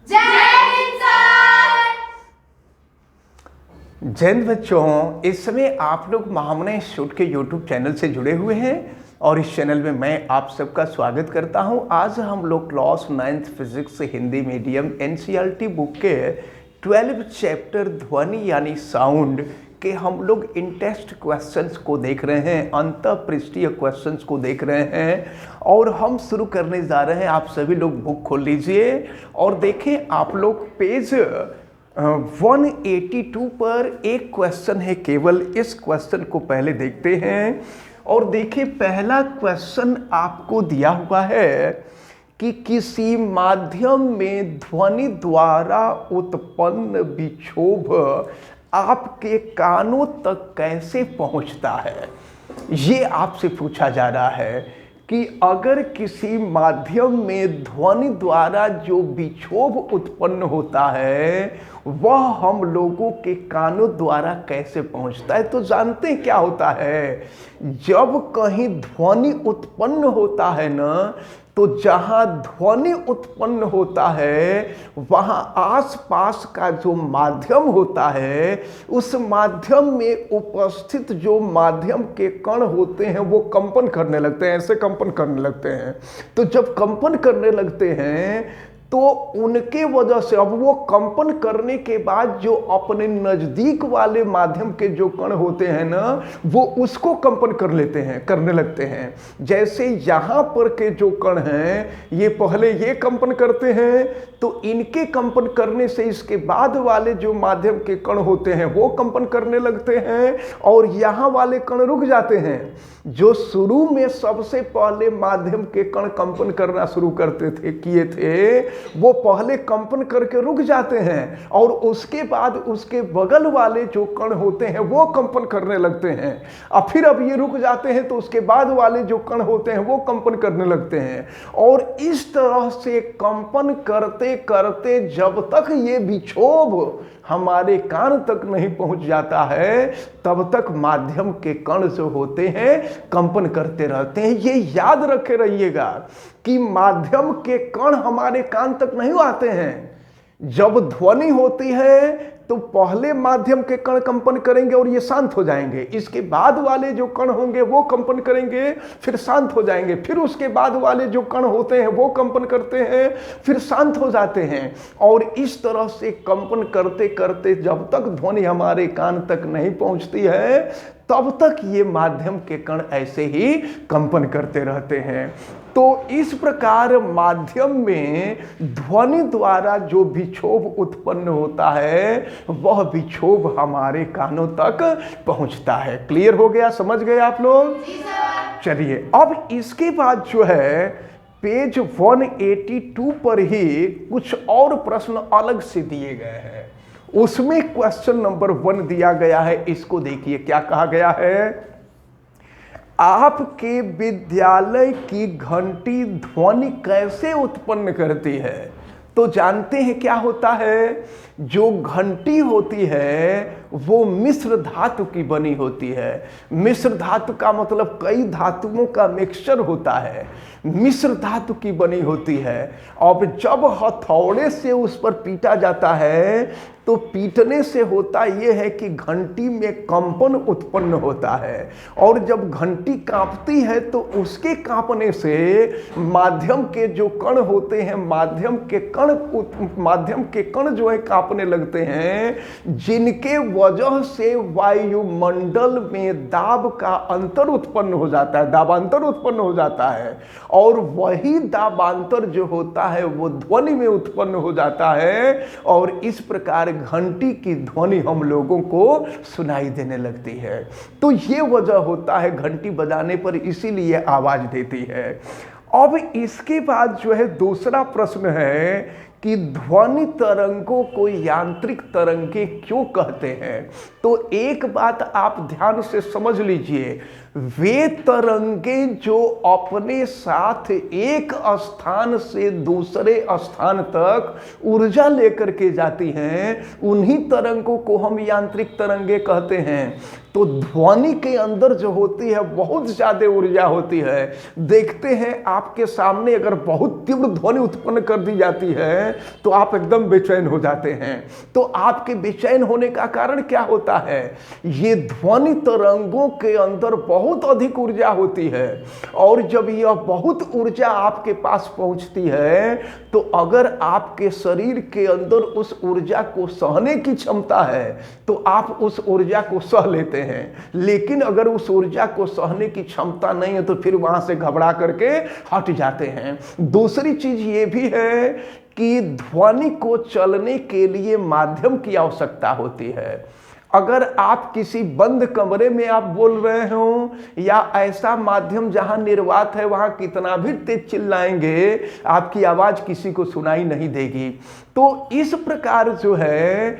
जय हिंद बच्चों, इस समय आप लोग महामना इंस्टीट्यूट के यूट्यूब चैनल से जुड़े हुए हैं और इस चैनल में मैं आप सबका स्वागत करता हूं। आज हम लोग class 9th physics Hindi medium NCERT book के 12 चैप्टर ध्वनि यानी साउंड के हम लोग इंटेस्ट क्वेश्चंस को देख रहे हैं, अंतःपृष्ठीय क्वेश्चंस को देख रहे हैं और हम शुरू करने जा रहे हैं। आप सभी लोग बुक खोल लीजिए और देखें, आप लोग पेज 182 पर एक क्वेश्चन है, केवल इस क्वेश्चन को पहले देखते हैं। और देखिए, पहला क्वेश्चन आपको दिया हुआ है कि किसी माध्यम में ध्वनि द्वारा उत्पन्न विक्षोभ आपके कानों तक कैसे पहुंचता है। ये आपसे पूछा जा रहा है कि अगर किसी माध्यम में ध्वनि द्वारा जो विक्षोभ उत्पन्न होता है वह हम लोगों के कानों द्वारा कैसे पहुंचता है। तो जानते हैं क्या होता है, जब कहीं ध्वनि उत्पन्न होता है ना, तो जहां ध्वनि उत्पन्न होता है वहां आसपास का जो माध्यम होता है, उस माध्यम में उपस्थित जो माध्यम के कण होते हैं वो कंपन करने लगते हैं, ऐसे कंपन करने लगते हैं। तो जब कंपन करने लगते हैं तो उनके वजह से अब वो कंपन करने के बाद जो अपने नजदीक वाले माध्यम के जो कण होते हैं ना, वो उसको कंपन करने लगते हैं। जैसे यहाँ पर के जो कण हैं ये पहले ये कंपन करते हैं, तो इनके कंपन करने से इसके बाद वाले जो माध्यम के कण होते हैं वो कंपन करने लगते हैं और यहाँ वाले कण रुक जाते हैं। जो शुरू में सबसे पहले माध्यम के कण कंपन करना शुरू किए थे, वो पहले कंपन करके रुक जाते हैं और उसके बाद उसके बगल वाले जो कण होते हैं वो कंपन करने लगते हैं। और फिर अब ये रुक जाते हैं तो उसके बाद वाले जो कण होते हैं वो कंपन करने लगते हैं। और इस तरह से कंपन करते करते जब तक ये विक्षोभ हमारे कान तक नहीं पहुंच जाता है, तब तक माध्यम के कण जो होते हैं कंपन करते रहते हैं। ये याद रखे रहिएगा कि माध्यम के कण हमारे कान तक नहीं आते हैं। जब ध्वनि होती है तो पहले माध्यम के कण कंपन करेंगे और ये शांत हो जाएंगे, इसके बाद वाले जो कण होंगे वो कंपन करेंगे फिर शांत हो जाएंगे, फिर उसके बाद वाले जो कण होते हैं वो कंपन करते हैं फिर शांत हो जाते हैं। और इस तरह से कंपन करते करते जब तक ध्वनि हमारे कान तक नहीं पहुंचती है तब तक ये माध्यम के कण ऐसे ही कंपन करते रहते हैं। तो इस प्रकार माध्यम में ध्वनि द्वारा जो विक्षोभ उत्पन्न होता है वह विक्षोभ हमारे कानों तक पहुंचता है। क्लियर हो गया, समझ गए आप लोग? चलिए, अब इसके बाद जो है पेज 182 पर ही कुछ और प्रश्न अलग से दिए गए हैं। उसमें क्वेश्चन नंबर 1 दिया गया है, इसको देखिए क्या कहा गया है। आपके विद्यालय की घंटी ध्वनि कैसे उत्पन्न करती है। तो जानते हैं क्या होता है, जो घंटी होती है वो मिश्र धातु की बनी होती है। मिश्र धातु का मतलब कई धातुओं का मिक्सचर होता है, मिश्र धातु की बनी होती है। अब जब हथौड़े से उस पर पीटा जाता है तो पीटने से होता यह है कि घंटी में कंपन उत्पन्न होता है और जब घंटी कांपती है तो उसके कांपने से माध्यम के जो कण होते हैं, माध्यम के कण जो है कांपने लगते हैं, जिनके वजह से वायुमंडल में दाब का अंतर उत्पन्न हो जाता है, दाबांतर उत्पन्न हो जाता है और वही दाबांतर जो होता है वो ध्वनि में उत्पन्न हो जाता है और इस प्रकार घंटी की ध्वनि हम लोगों को सुनाई देने लगती है। तो ये वजह होता है घंटी बजाने पर, इसीलिए आवाज देती है। अब इसके बाद जो है दूसरा प्रश्न है कि ध्वनि तरंगों को यांत्रिक तरंगे क्यों कहते हैं। तो एक बात आप ध्यान से समझ लीजिए, वे तरंगे जो अपने साथ एक स्थान से दूसरे स्थान तक ऊर्जा लेकर के जाती हैं, उन्हीं तरंगों को हम यांत्रिक तरंगे कहते हैं। तो ध्वनि के अंदर जो होती है बहुत ज्यादा ऊर्जा होती है। देखते हैं आपके सामने अगर बहुत तीव्र ध्वनि उत्पन्न कर दी जाती है हैं तो आप एकदम बेचैन हो जाते हैं। तो आपके बेचैन होने का कारण क्या होता है? ये ध्वनि तरंगों के अंदर बहुत अधिक ऊर्जा होती है, और जब यह बहुत ऊर्जा आपके पास पहुंचती है तो अगर आपके शरीर के अंदर उस ऊर्जा को सहने की क्षमता है तो आप उस ऊर्जा को सह लेते हैं। लेकिन अगर उस ऊर्जा को सहने की क्षमता नहीं है तो फिर वहां से घबरा करके हट जाते हैं। दूसरी चीज ये भी है कि ध्वनि को चलने के लिए माध्यम की आवश्यकता होती है। अगर आप किसी बंद कमरे में आप बोल रहे हो, या ऐसा माध्यम जहां निर्वात है, वहां कितना भी तेज चिल्लाएंगे आपकी आवाज किसी को सुनाई नहीं देगी। तो इस प्रकार जो है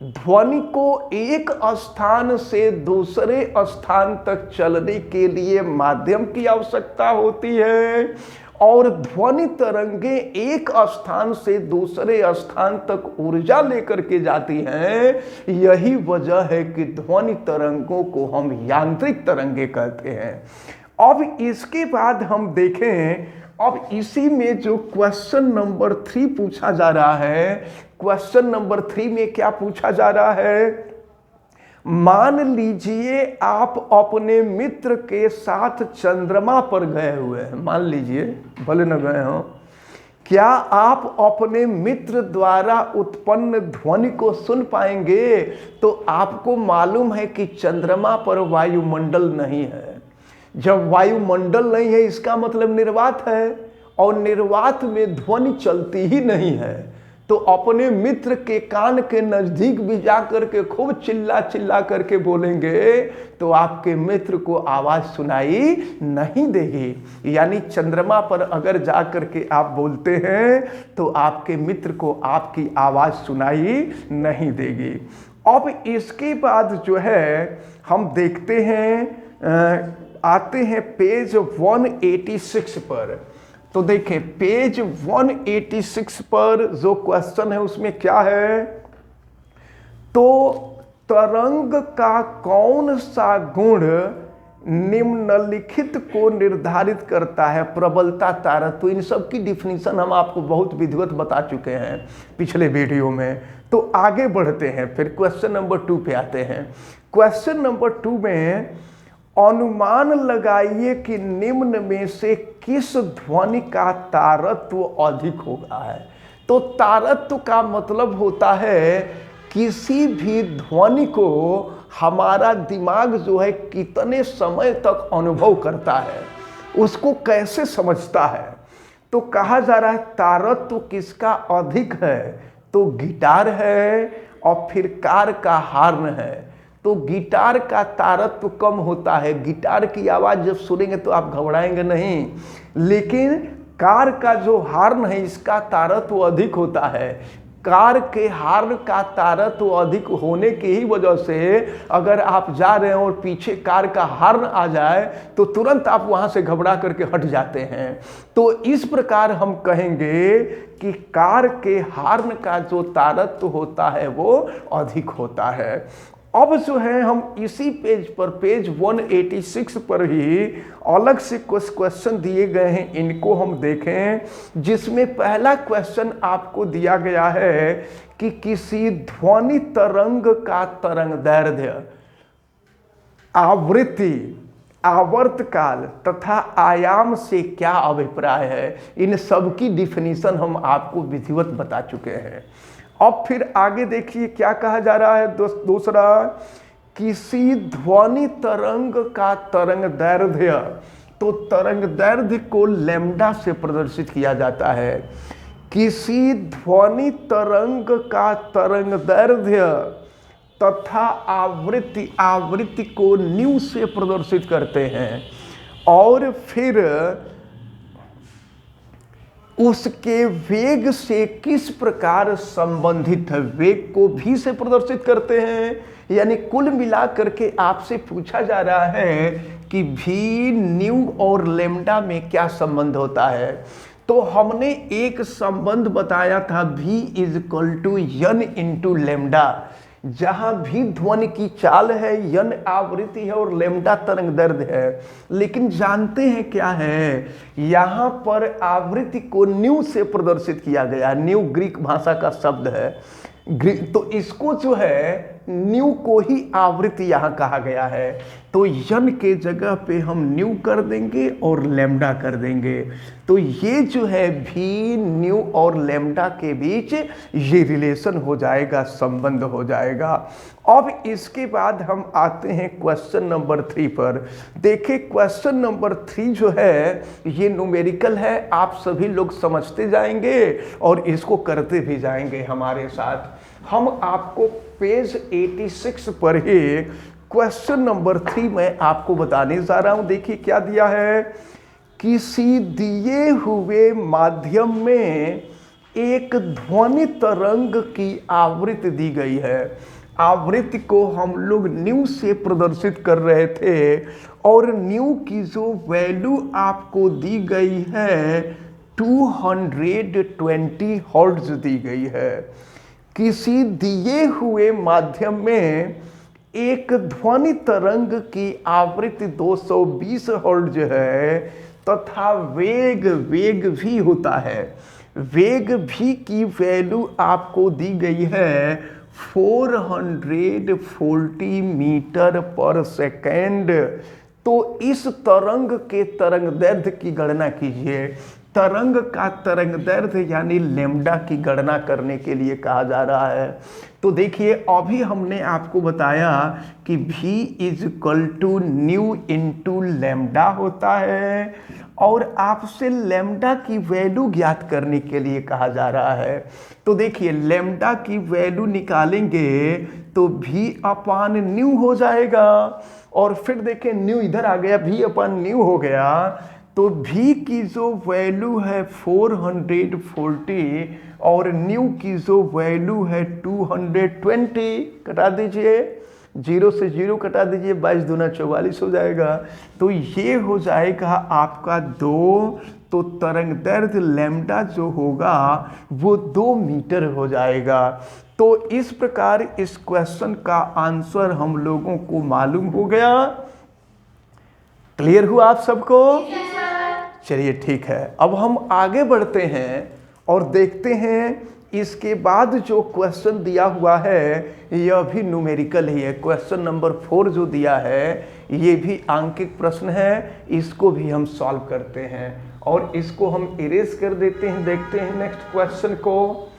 ध्वनि को एक स्थान से दूसरे स्थान तक चलने के लिए माध्यम की आवश्यकता होती है, और ध्वनि तरंगे एक स्थान से दूसरे स्थान तक ऊर्जा लेकर के जाती हैं। यही वजह है कि ध्वनि तरंगों को हम यांत्रिक तरंगे कहते हैं। अब इसके बाद हम देखें, अब इसी में जो क्वेश्चन नंबर 3 पूछा जा रहा है, क्वेश्चन नंबर 3 में क्या पूछा जा रहा है? मान लीजिए आप अपने मित्र के साथ चंद्रमा पर गए हुए हैं, मान लीजिए, भले न गए हो, क्या आप अपने मित्र द्वारा उत्पन्न ध्वनि को सुन पाएंगे? तो आपको मालूम है कि चंद्रमा पर वायुमंडल नहीं है। जब वायुमंडल नहीं है इसका मतलब निर्वात है, और निर्वात में ध्वनि चलती ही नहीं है। तो अपने मित्र के कान के नजदीक भी जाकर के खूब चिल्ला चिल्ला करके बोलेंगे तो आपके मित्र को आवाज सुनाई नहीं देगी। यानी चंद्रमा पर अगर जाकर के आप बोलते हैं तो आपके मित्र को आपकी आवाज सुनाई नहीं देगी। अब इसके बाद जो है हम देखते हैं, आते हैं पेज 186 पर। तो देखें पेज 186 पर जो क्वेश्चन है उसमें क्या है? तो तरंग का कौन सा गुण निम्नलिखित को निर्धारित करता है? प्रबलता, तारतम्य। तो इन सब की डिफिनीशन हम आपको बहुत विधिवत बता चुके हैं पिछले वीडियो में। तो आगे बढ़ते हैं, फिर क्वेश्चन नंबर 2 पे आते हैं। क्वेश्चन नंबर 2 में अनुमान लगाइए कि निम्न में से किस ध्वनि का तारतम्य अधिक होगा है। तो तारतम्य का मतलब होता है किसी भी ध्वनि को हमारा दिमाग जो है कितने समय तक अनुभव करता है, उसको कैसे समझता है। तो कहा जा रहा है तारतम्य किसका अधिक है? तो गिटार है, और फिर कार का हार्न है। तो गिटार का तारतम्य कम होता है। गिटार की आवाज़ जब सुनेंगे तो आप घबराएंगे नहीं, लेकिन कार का जो हार्न है इसका तारतम्य अधिक होता है। कार के हार्न का तारतम्य अधिक होने की ही वजह से अगर आप जा रहे हैं और पीछे कार का हार्न आ जाए तो तुरंत आप वहां से घबरा करके हट जाते हैं। तो इस प्रकार हम कहेंगे कि कार के हार्न का जो तारतम्य होता है वो अधिक होता है। अब जो है हम इसी पेज पर, पेज 186 पर ही अलग से कुछ क्वेश्चन दिए गए हैं, इनको हम देखें। जिसमें पहला क्वेश्चन आपको दिया गया है कि किसी ध्वनि तरंग का तरंगदैर्ध्य, आवृत्ति, आवर्तकाल तथा आयाम से क्या अभिप्राय है। इन सब की डिफिनीशन हम आपको विधिवत बता चुके हैं। अब फिर आगे देखिए क्या कहा जा रहा है। दूसरा, किसी ध्वनि तरंग का तरंगदैर्ध्य, तो तरंगदैर्ध्य को लैम्डा से प्रदर्शित किया जाता है। किसी ध्वनि तरंग का तरंगदैर्ध्य तथा आवृत्ति, आवृत्ति को न्यू से प्रदर्शित करते हैं। और फिर उसके वेग से किस प्रकार संबंधित है, वेग को भी से प्रदर्शित करते हैं। यानी कुल मिला करके आपसे पूछा जा रहा है कि भी, न्यू और लैम्डा में क्या संबंध होता है। तो हमने एक संबंध बताया था, v is equal to n into lambda. जहां भी ध्वनि की चाल है, यन आवृत्ति है और लैम्डा तरंग दैर्ध्य है। लेकिन जानते हैं क्या है, यहां पर आवृत्ति को न्यू से प्रदर्शित किया गया। न्यू ग्रीक भाषा का शब्द है, तो इसको जो है न्यू को ही आवृत्ति यहां कहा गया है। तो यन के जगह पे हम न्यू कर देंगे और लैम्डा कर देंगे। तो ये जो है भी न्यू और लैम्डा के बीच ये रिलेशन हो जाएगा, संबंध हो जाएगा। अब इसके बाद हम आते हैं क्वेश्चन नंबर 3 पर। देखिए क्वेश्चन नंबर 3 जो है ये न्यूमेरिकल है, आप सभी लोग समझते जाएंगे और इसको करते भी जाएंगे हमारे साथ। हम आपको पेज 86 पर ही क्वेश्चन नंबर 3 में आपको बताने जा रहा हूं। देखिए क्या दिया है, किसी दिए हुए माध्यम में एक ध्वनि तरंग की आवृत्ति दी गई है। आवृत्ति को हम लोग न्यू से प्रदर्शित कर रहे थे और न्यू की जो वैल्यू आपको दी गई है 220 हर्ट्ज दी गई है। किसी दिए हुए माध्यम में एक ध्वनि तरंग की आवृत्ति 220 हर्ट्ज है तथा वेग भी होता है। वेग भी की वैल्यू आपको दी गई है 440 मीटर पर सेकेंड। तो इस तरंग के तरंग दैर्ध्य की गणना कीजिए। तरंग का तरंग दैर्ध्य यानी लैम्डा की गणना करने के लिए कहा जा रहा है। तो देखिए अभी हमने आपको बताया कि v is equal to nu into lambda होता है और आपसे लैम्डा की वैल्यू ज्ञात करने के लिए कहा जा रहा है। तो देखिए लैम्डा की वैल्यू निकालेंगे तो v अपान न्यू हो जाएगा और फिर देखिए न्यू इधर आ गया, v अपान न्यू हो गया। तो v की जो वैल्यू है 440 और न्यू की जो वैल्यू है 220, कटा दीजिए, 0 से 0 कटा दीजिए, 22 दूना 44 हो जाएगा। तो ये हो जाएगा आपका 2। तो तरंग दैर्ध्य लैम्डा जो होगा वो 2 मीटर हो जाएगा। तो इस प्रकार इस क्वेश्चन का आंसर हम लोगों को मालूम हो गया। क्लियर हुआ आप सबको? चलिए ठीक है, अब हम आगे बढ़ते हैं और देखते हैं इसके बाद जो क्वेश्चन दिया हुआ है यह भी न्यूमेरिकल ही है। क्वेश्चन नंबर 4 जो दिया है ये भी आंकिक प्रश्न है, इसको भी हम सॉल्व करते हैं और इसको हम इरेज कर देते हैं। देखते हैं नेक्स्ट क्वेश्चन को।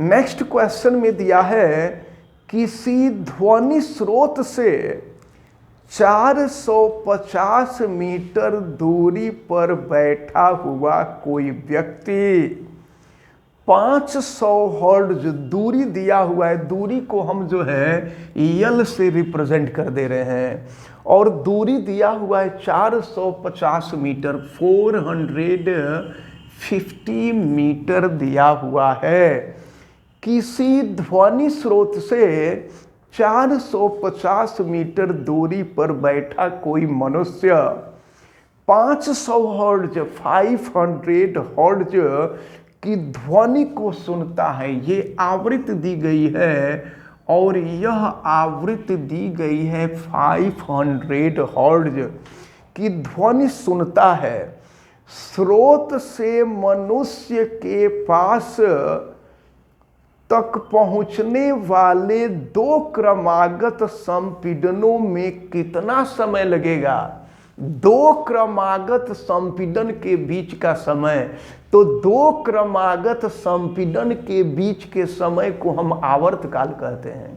नेक्स्ट क्वेश्चन में दिया है किसी ध्वनि स्रोत से 450 मीटर दूरी पर बैठा हुआ कोई व्यक्ति 500 हर्ट्ज दूरी दिया हुआ है। दूरी को हम जो है यल से रिप्रेजेंट कर दे रहे हैं और दूरी दिया हुआ है 450 मीटर, 450 मीटर दिया हुआ है। किसी ध्वनि स्रोत से 450 मीटर दूरी पर बैठा कोई मनुष्य 500 हर्ट्ज 500 हर्ट्ज की ध्वनि को सुनता है। ये आवृत्ति दी गई है और यह आवृत्ति दी गई है 500 हर्ट्ज की ध्वनि सुनता है। स्रोत से मनुष्य के पास तक पहुंचने वाले 2 क्रमागत संपीड़नों में कितना समय लगेगा? 2 क्रमागत संपीड़न के बीच का समय। तो 2 क्रमागत संपीड़न के बीच के समय को हम आवर्तकाल कहते हैं।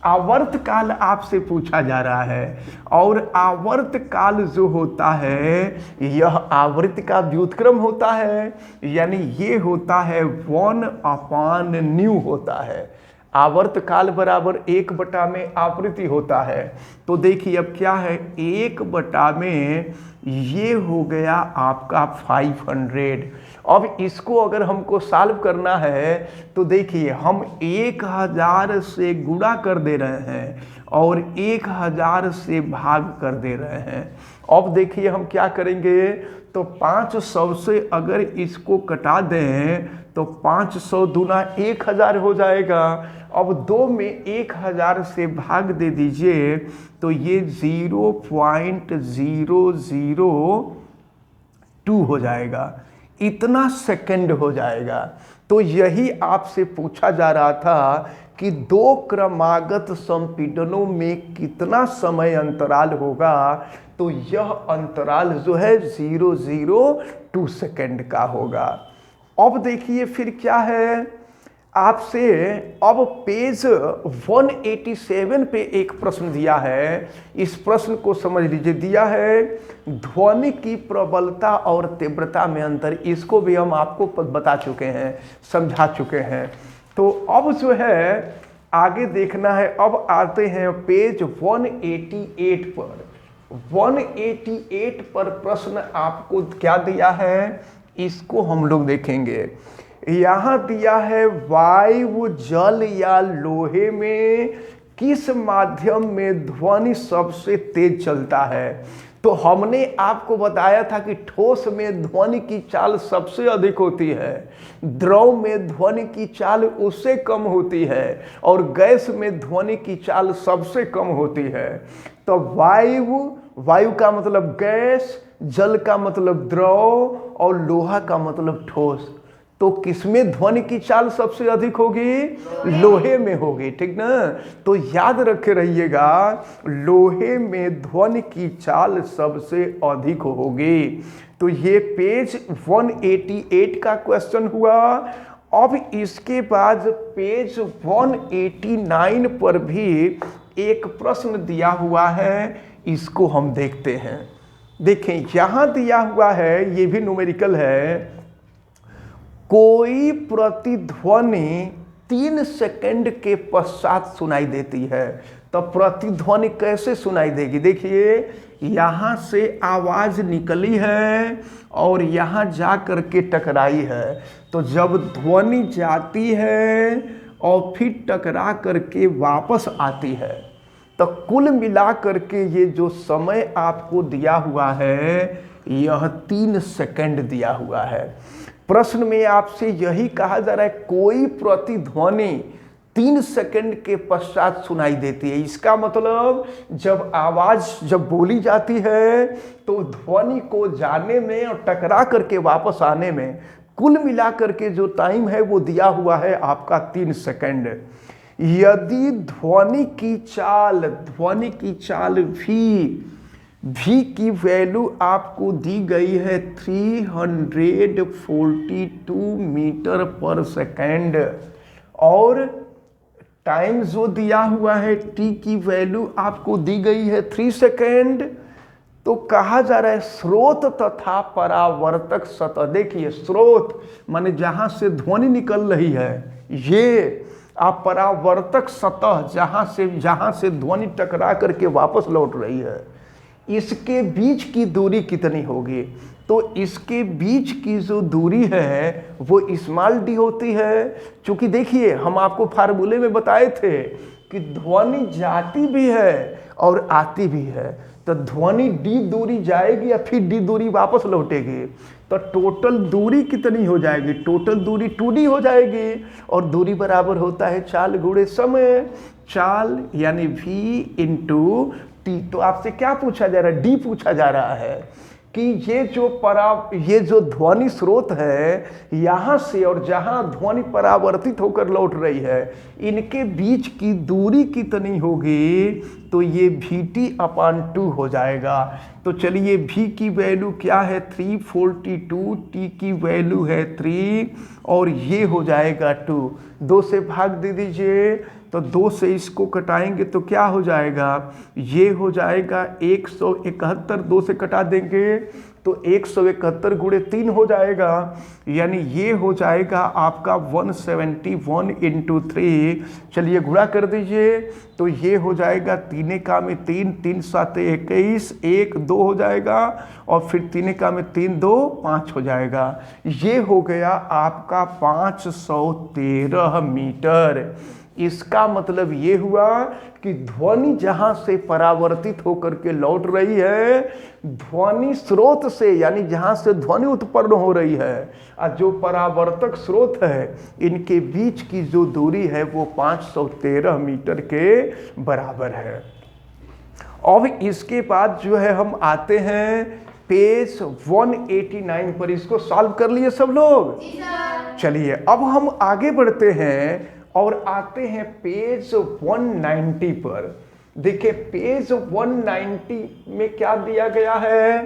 आवर्तकाल आपसे पूछा जा रहा है और आवर्तकाल जो होता है यह आवृत्ति का व्युत्क्रम होता है, यानी ये होता है 1/न्यू होता है। आवर्तकाल बराबर 1/में आवृत्ति होता है। तो देखिए अब क्या है, 1/में ये हो गया आपका 500। अब इसको अगर हमको सॉल्व करना है तो देखिए हम 1000 से गुणा कर दे रहे हैं और 1000 से भाग कर दे रहे हैं। अब देखिए हम क्या करेंगे, तो 500 से अगर इसको कटा दें तो 500 दूना 1000 हो जाएगा। अब 2 में 1000 से भाग दे दीजिए तो ये 0.002 हो जाएगा, इतना सेकंड हो जाएगा। तो यही आपसे पूछा जा रहा था कि 2 क्रमागत संपीड़नों में कितना समय अंतराल होगा, तो यह अंतराल जो है 0.02 सेकंड का होगा। अब देखिए फिर क्या है आपसे, अब पेज 187 पे एक प्रश्न दिया है। इस प्रश्न को समझ लीजिए, दिया है ध्वनि की प्रबलता और तीव्रता में अंतर। इसको भी हम आपको बता चुके हैं, समझा चुके हैं। तो अब जो है आगे देखना है। अब आते हैं पेज 188 पर। 188 पर प्रश्न आपको क्या दिया है, इसको हम लोग देखेंगे। यहाँ दिया है वायु, जल या लोहे में किस माध्यम में ध्वनि सबसे तेज चलता है। तो हमने आपको बताया था कि ठोस में ध्वनि की चाल सबसे अधिक होती है, द्रव में ध्वनि की चाल उससे कम होती है और गैस में ध्वनि की चाल सबसे कम होती है। तो वायु का मतलब गैस, जल का मतलब द्रव और लोहा का मतलब ठोस। तो किसमें ध्वनि की चाल सबसे अधिक होगी, लोहे में होगी, ठीक ना। तो याद रखे रहिएगा, लोहे में ध्वनि की चाल सबसे अधिक होगी। तो ये पेज 188 का क्वेश्चन हुआ। अब इसके बाद पेज 189 पर भी एक प्रश्न दिया हुआ है, इसको हम देखते हैं। देखें यहां दिया हुआ है, ये भी न्यूमेरिकल है। कोई प्रतिध्वनि 3 सेकंड के पश्चात सुनाई देती है। तो प्रतिध्वनि कैसे सुनाई देगी, देखिए यहाँ से आवाज निकली है और यहाँ जा कर के टकराई है। तो जब ध्वनि जाती है और फिर टकरा करके वापस आती है, तो कुल मिला करके ये जो समय आपको दिया हुआ है यह 3 सेकंड दिया हुआ है। प्रश्न में आपसे यही कहा जा रहा है, कोई प्रतिध्वनि 3 सेकंड के पश्चात सुनाई देती है। इसका मतलब जब आवाज जब बोली जाती है तो ध्वनि को जाने में और टकरा करके वापस आने में कुल मिलाकर के जो टाइम है वो दिया हुआ है आपका 3 सेकंड। यदि ध्वनि की चाल भी की वैल्यू आपको दी गई है 342 मीटर पर सेकेंड और टाइम जो दिया हुआ है टी की वैल्यू आपको दी गई है 3 सेकेंड, तो कहा जा रहा है स्रोत तथा परावर्तक सतह। देखिए स्रोत माने जहां से ध्वनि निकल रही है, ये आप परावर्तक सतह जहां से ध्वनि टकरा करके वापस लौट रही है, इसके बीच की दूरी कितनी होगी। तो इसके बीच की जो दूरी है वो स्मॉल डी होती है। क्योंकि देखिए हम आपको फार्मूले में बताए थे कि ध्वनि जाती भी है और आती भी है। तो ध्वनि डी दूरी जाएगी या फिर डी दूरी वापस लौटेगी, तो टोटल दूरी कितनी हो जाएगी, टोटल दूरी 2D हो जाएगी। और दूरी बराबर होता है चाल गुणे समय, चाल यानी v इंटू टी। तो आपसे क्या पूछा जा रहा है, डी पूछा जा रहा है कि ये जो ध्वनि स्रोत है यहाँ से और जहाँ ध्वनि परावर्तित होकर लौट रही है, इनके बीच की दूरी कितनी होगी। तो ये VT/2 हो जाएगा। तो चलिए V की वैल्यू क्या है 342, T की वैल्यू है 3 और ये हो जाएगा 2। 2 से भाग दे दीजिए, तो 2 से इसको कटाएंगे तो क्या हो जाएगा, ये हो जाएगा 171। 2 से कटा देंगे तो 171 गुणे 3 हो जाएगा, यानी ये हो जाएगा आपका 171 इंटू 3। चलिए गुणा कर दीजिए, तो ये हो जाएगा 3 का में 3, 3 7 21, 1 2 हो जाएगा, और फिर 3 का में 3 2 5 हो जाएगा। ये हो गया आपका 513 मीटर। इसका मतलब ये हुआ कि ध्वनि जहां से परावर्तित होकर के लौट रही है, ध्वनि स्रोत से, यानी जहां से ध्वनि उत्पन्न हो रही है और जो परावर्तक स्रोत है, इनके बीच की जो दूरी है वो 513 मीटर के बराबर है। अब इसके बाद जो है हम आते हैं पेज 189 पर। इसको सॉल्व कर लिए सब लोग? चलिए अब हम आगे बढ़ते हैं और आते हैं पेज 190 पर। देखिए पेज 190 में क्या दिया गया है।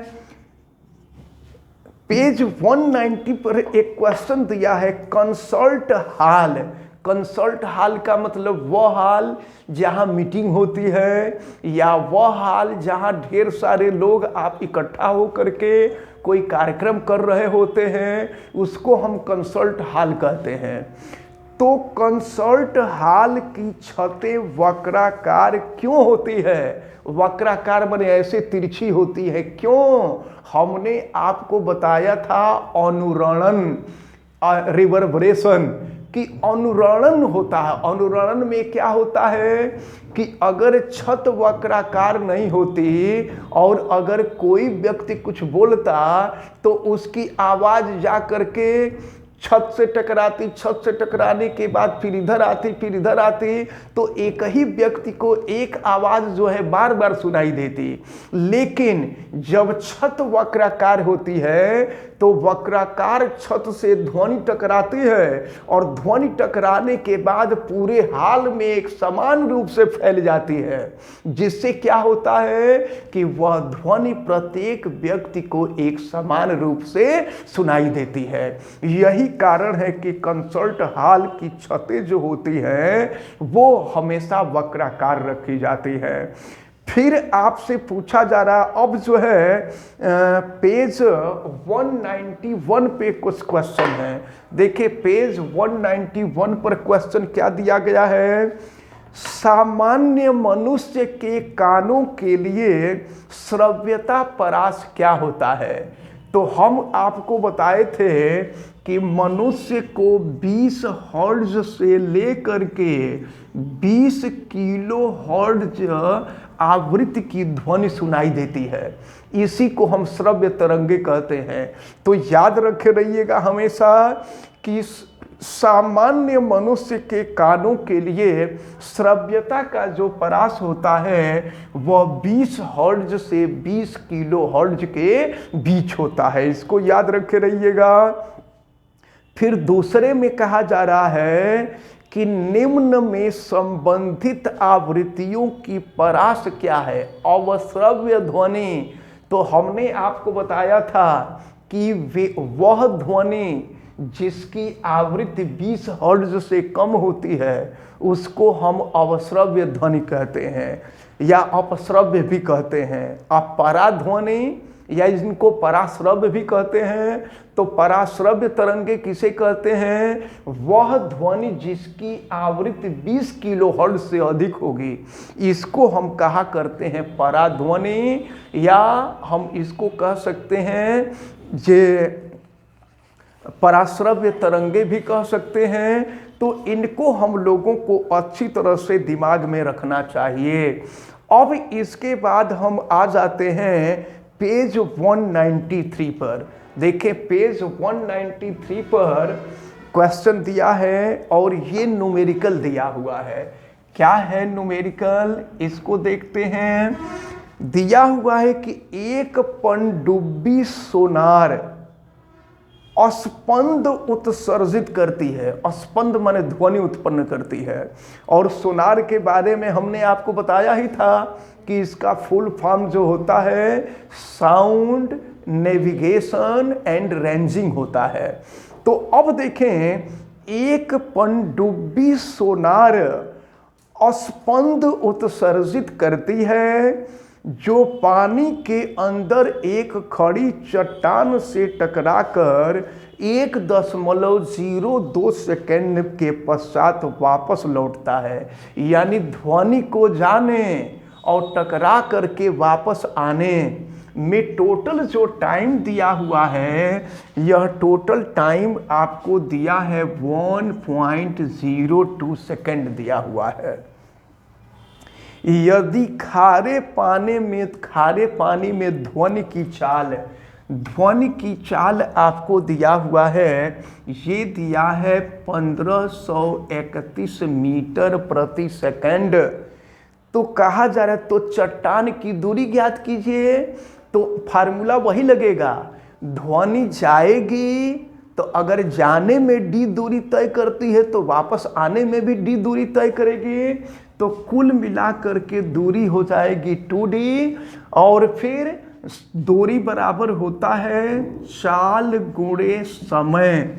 पेज 190 पर एक क्वेश्चन दिया है, कंसल्ट हॉल। कंसल्ट हॉल का मतलब वह हॉल जहां मीटिंग होती है, या वह हॉल जहां ढेर सारे लोग आप इकट्ठा होकर के कोई कार्यक्रम कर रहे होते हैं, उसको हम कंसल्ट हॉल कहते हैं। तो कंसर्ट हॉल की छतें वक्राकार क्यों होती है? वक्राकार माने ऐसे तिरछी होती है, क्यों? हमने आपको बताया था अनुरणन, रिवर्बरेशन कि अनुरणन होता है। अनुरणन में क्या होता है कि अगर छत वक्राकार नहीं होती और अगर कोई व्यक्ति कुछ बोलता तो उसकी आवाज जा करके छत से टकराती, छत से टकराने के बाद फिर इधर आती, फिर इधर आती, तो एक ही व्यक्ति को एक आवाज जो है बार बार सुनाई देती। लेकिन जब छत वक्राकार होती है तो वक्राकार छत से ध्वनि टकराती है और ध्वनि टकराने के बाद पूरे हाल में एक समान रूप से फैल जाती है, जिससे क्या होता है कि वह ध्वनि प्रत्येक व्यक्ति को एक समान रूप से सुनाई देती है। यही कारण है कि कंसर्ट हॉल की छतें जो होती हैं वो हमेशा वक्राकार रखी जाती है। फिर आपसे पूछा जा रहा, अब जो है पेज 191 पे कुछ क्वेश्चन है। देखिए पेज 191 पर क्वेश्चन क्या दिया गया है। सामान्य मनुष्य के कानों के लिए श्रव्यता परास क्या होता है? तो हम आपको बताए थे कि मनुष्य को 20 हर्ट्ज से लेकर के 20 किलो हर्ट्ज आवृत्ति की ध्वनि सुनाई देती है। इसी को हम श्रव्य तरंगे कहते हैं। तो याद रखे रहिएगा हमेशा कि सामान्य मनुष्य के कानों के लिए श्रव्यता का जो परास होता है वह 20 हर्ट्ज से 20 किलो हर्ट्ज के बीच होता है। इसको याद रखे रहिएगा। फिर दूसरे में कहा जा रहा है कि निम्न में संबंधित आवृत्तियों की परास क्या है? अवश्रव्य ध्वनि। तो हमने आपको बताया था कि वह ध्वनि जिसकी आवृत्ति 20 हर्ट्ज से कम होती है उसको हम अवश्रव्य ध्वनि कहते हैं या अपश्रव्य भी कहते हैं। अपराध्वनि या इनको पराश्रव्य भी कहते हैं। तो पराश्रव्य तरंगे किसे कहते हैं? वह ध्वनि जिसकी आवृत्ति 20 किलो हर्ट्ज से अधिक होगी, इसको हम कहा करते हैं पराध्वनि, या हम इसको कह सकते हैं जे पराश्रव्य तरंगे भी कह सकते हैं। तो इनको हम लोगों को अच्छी तरह से दिमाग में रखना चाहिए। अब इसके बाद हम आ जाते हैं पेज 193 पर। देखें पेज 193 पर क्वेश्चन दिया है और ये न्यूमेरिकल दिया हुआ है। क्या है न्यूमेरिकल? इसको देखते हैं। दिया हुआ है कि एक पनडुब्बी सोनार स्पंद उत्सर्जित करती है। स्पंद माने ध्वनि उत्पन्न करती है। और सोनार के बारे में हमने आपको बताया ही था कि इसका फुल फॉर्म जो होता है साउंड नेविगेशन एंड रेंजिंग होता है। तो अब देखें, एक पनडुब्बी सोनार स्पंद उत्सर्जित करती है जो पानी के अंदर एक खड़ी चट्टान से टकराकर 1.02 सेकेंड के पश्चात वापस लौटता है। यानी ध्वनि को जाने और टकरा करके वापस आने में टोटल जो टाइम दिया हुआ है, यह टोटल टाइम आपको दिया है 1.02 सेकेंड दिया हुआ है। यदि खारे पानी में ध्वनि की चाल आपको दिया हुआ है, ये दिया है 1531 मीटर प्रति सेकंड। तो कहा जा रहा है तो चट्टान की दूरी ज्ञात कीजिए, तो फार्मूला वही लगेगा। ध्वनि जाएगी तो अगर जाने में d दूरी तय करती है तो वापस आने में भी d दूरी तय करेगी, तो कुल मिलाकर के दूरी हो जाएगी 2d। और फिर दूरी बराबर होता है चाल गुणे समय।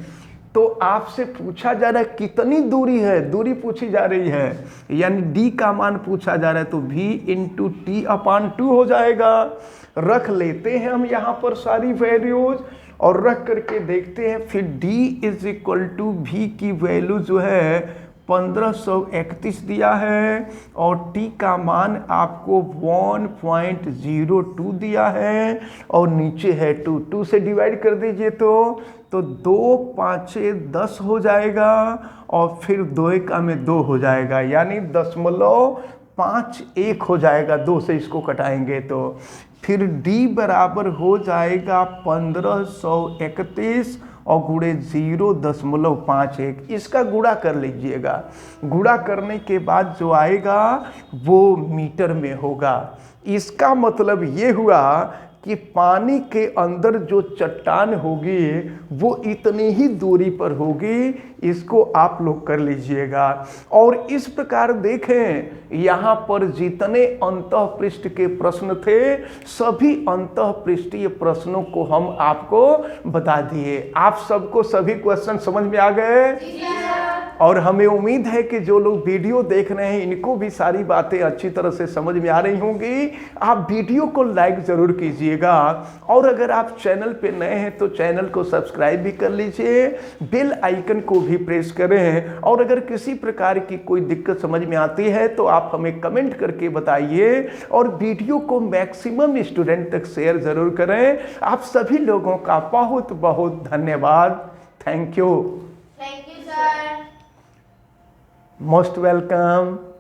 तो आपसे पूछा जा रहा है कितनी दूरी है, दूरी पूछी जा रही है, यानी d का मान पूछा जा रहा है, तो v इंटू t/2 हो जाएगा। रख लेते हैं हम यहाँ पर सारी वैल्यूज और रख करके देखते हैं। फिर d is equal to v की वैल्यू जो है 1531 दिया है और t का मान आपको 1.02 दिया है और नीचे है 2 से डिवाइड कर दीजिए तो 2 5 10 हो जाएगा और फिर 2 1 में 2 हो जाएगा, यानी 0.51 हो जाएगा। 2 से इसको कटाएंगे तो फिर d बराबर हो जाएगा 1531 और गुणे 0.51। इसका गुणा कर लीजिएगा। गुणा करने के बाद जो आएगा वो मीटर में होगा। इसका मतलब ये हुआ कि पानी के अंदर जो चट्टान होगी वो इतनी ही दूरी पर होगी। इसको आप लोग कर लीजिएगा। और इस प्रकार देखें, यहाँ पर जितने अंतःपृष्ठ के प्रश्न थे सभी अंतःपृष्ठीय प्रश्नों को हम आपको बता दिए। आप सबको सभी क्वेश्चन समझ में आ गए? और हमें उम्मीद है कि जो लोग वीडियो देख रहे हैं इनको भी सारी बातें अच्छी तरह से समझ में आ रही होंगी। आप वीडियो को लाइक ज़रूर कीजिएगा और अगर आप चैनल पे नए हैं तो चैनल को सब्सक्राइब भी कर लीजिए, बेल आइकन को भी प्रेस करें। और अगर किसी प्रकार की कोई दिक्कत समझ में आती है तो आप हमें कमेंट करके बताइए और वीडियो को मैक्सिमम स्टूडेंट तक शेयर ज़रूर करें। आप सभी लोगों का बहुत बहुत धन्यवाद। Thank you sir. Most welcome.